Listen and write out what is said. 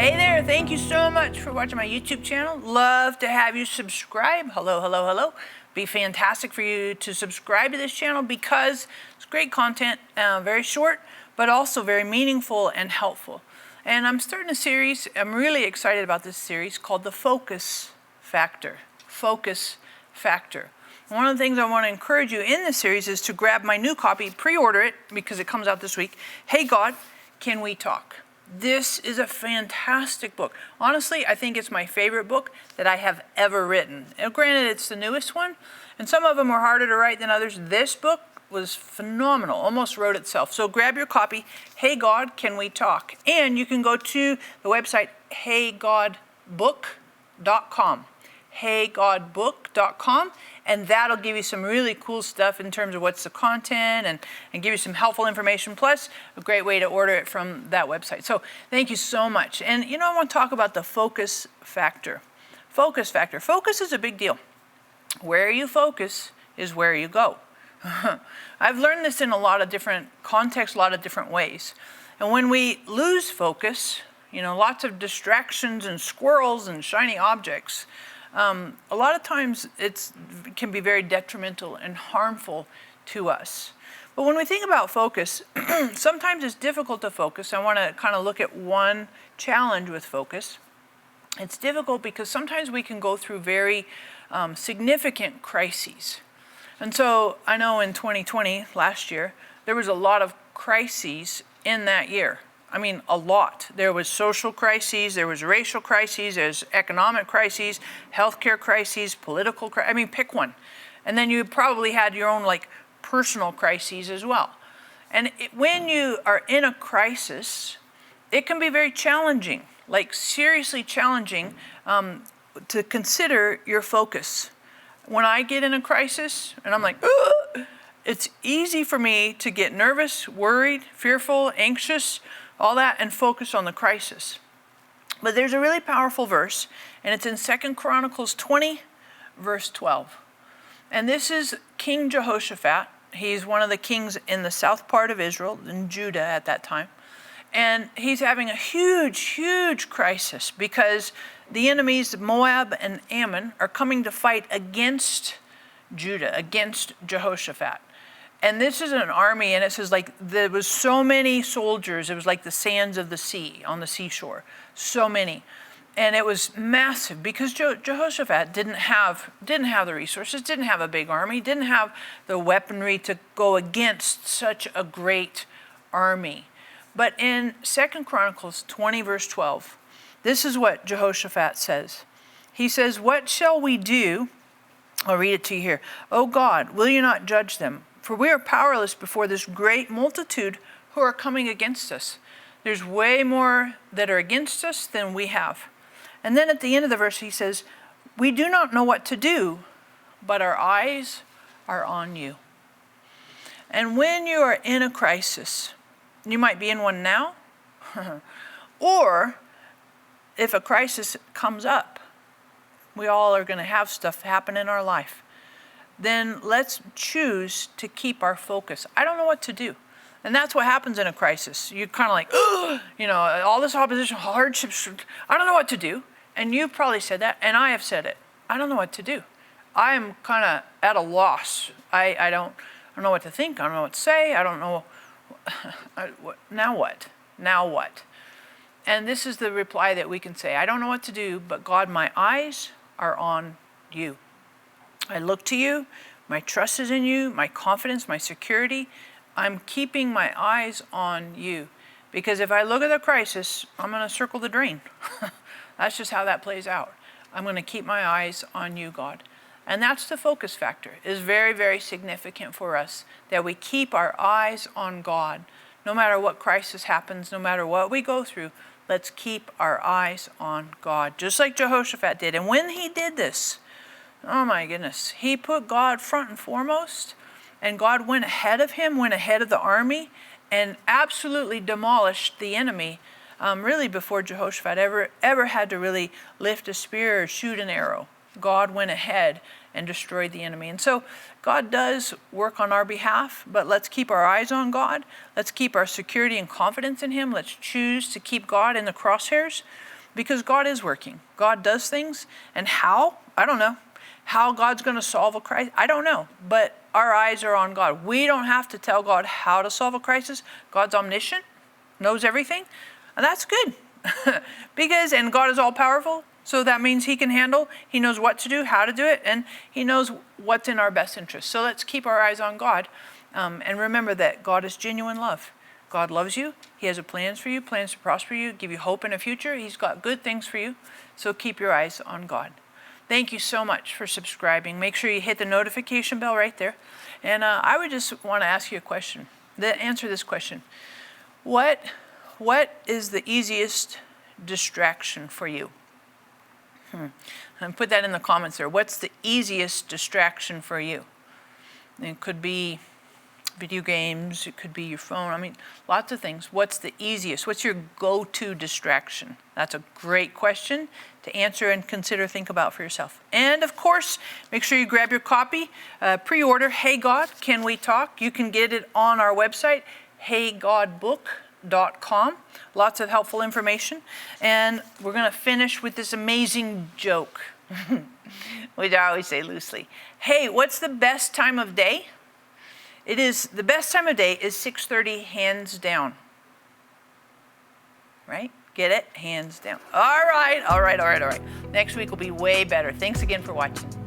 Hey there, thank you so much for watching my YouTube channel. Love to have you subscribe. Hello, hello, hello. Be fantastic for you to subscribe to this channel because it's great content, very short, but also very meaningful and helpful. And I'm starting a series, I'm really excited about this series called The Focus Factor. Focus Factor. One of the things I want to encourage you in this series is to grab my new copy, pre-order it because it comes out this week. Hey God, Can We Talk? This is a fantastic book. Honestly, I think it's my favorite book that I have ever written. Now, granted, it's the newest one, and some of them are harder to write than others. This book was phenomenal, almost wrote itself. So grab your copy, Hey God, Can We Talk? And you can go to the website, heygodbook.com. heygodbook.com, and that'll give you some really cool stuff in terms of what's the content and give you some helpful information, plus a great way to order it from that website. So thank you so much. And I want to talk about the focus factor. Focus factor. Focus is a big deal. Where you focus is where you go. I've learned this in a lot of different contexts, a lot of different ways. And when we lose focus, lots of distractions and squirrels and shiny objects, a lot of times it can be very detrimental and harmful to us. But when we think about focus, sometimes it's difficult to focus. I want to kind of look at one challenge with focus. It's difficult because sometimes we can go through very significant crises. And so I know in 2020, last year, there was a lot of crises in that year. I mean, a lot. There was social crises, there was racial crises, there's economic crises, healthcare crises, political crises. I mean, pick one. And then you probably had your own personal crises as well. And when you are in a crisis, it can be very challenging, seriously challenging to consider your focus. When I get in a crisis and I'm like, ugh, it's easy for me to get nervous, worried, fearful, anxious, all that, and focus on the crisis. But there's a really powerful verse, and it's in 2 Chronicles 20, verse 12. And this is King Jehoshaphat. He's one of the kings in the south part of Israel, in Judah at that time. And he's having a huge, huge crisis because the enemies, Moab and Ammon, are coming to fight against Judah, against Jehoshaphat. And this is an army, and it says there was so many soldiers. It was like the sands of the sea on the seashore, so many, and it was massive because Jehoshaphat didn't have the resources, didn't have a big army, didn't have the weaponry to go against such a great army. But in 2 Chronicles 20, verse 12, this is what Jehoshaphat says. He says, "What shall we do?" I'll read it to you here. "O God, will you not judge them? For we are powerless before this great multitude who are coming against us." There's way more that are against us than we have. And then at the end of the verse, he says, "We do not know what to do, but our eyes are on you." And when you are in a crisis, you might be in one now, or if a crisis comes up, we all are going to have stuff happen in our life. Then let's choose to keep our focus. I don't know what to do. And that's what happens in a crisis. You're kind of all this opposition, hardships, I don't know what to do. And you've probably said that, and I have said it. I don't know what to do. I am kind of at a loss. I don't know what to think. I don't know what to say. I don't know. Now what? Now what? And this is the reply that we can say. I don't know what to do, but God, my eyes are on you. I look to you, my trust is in you, my confidence, my security. I'm keeping my eyes on you. Because if I look at the crisis, I'm going to circle the drain. That's just how that plays out. I'm going to keep my eyes on you, God. And that's the focus factor. It's very, very significant for us that we keep our eyes on God. No matter what crisis happens, no matter what we go through, let's keep our eyes on God. Just like Jehoshaphat did. And when he did this, oh my goodness, he put God front and foremost, and God went ahead of him, went ahead of the army, and absolutely demolished the enemy, really before Jehoshaphat ever had to really lift a spear or shoot an arrow. God went ahead and destroyed the enemy. And so God does work on our behalf, but let's keep our eyes on God. Let's keep our security and confidence in him. Let's choose to keep God in the crosshairs. because God is working. God does things, and how? I don't know. How God's going to solve a crisis? I don't know, but our eyes are on God. We don't have to tell God how to solve a crisis. God's omniscient, knows everything, and that's good. And God is all powerful, so that means he can handle, he knows what to do, how to do it, and he knows what's in our best interest. So let's keep our eyes on God, and remember that God is genuine love. God loves you. He has plans for you, plans to prosper you, give you hope in a future. He's got good things for you, so keep your eyes on God. Thank you so much for subscribing. Make sure you hit the notification bell right there. And I would just want to ask you a question. Answer this question. What is the easiest distraction for you? And put that in the comments there. What's the easiest distraction for you? It could be video games. It could be your phone. I mean, lots of things. What's the easiest? What's your go-to distraction? That's a great question to answer and consider, think about for yourself. And of course, make sure you grab your copy, pre-order Hey God, Can We Talk? You can get it on our website, heygodbook.com. Lots of helpful information. And we're going to finish with this amazing joke, which I always say loosely. Hey, what's the best time of day? The best time of day is 6:30, hands down. Right? Get it? Hands down. All right. Next week will be way better. Thanks again for watching.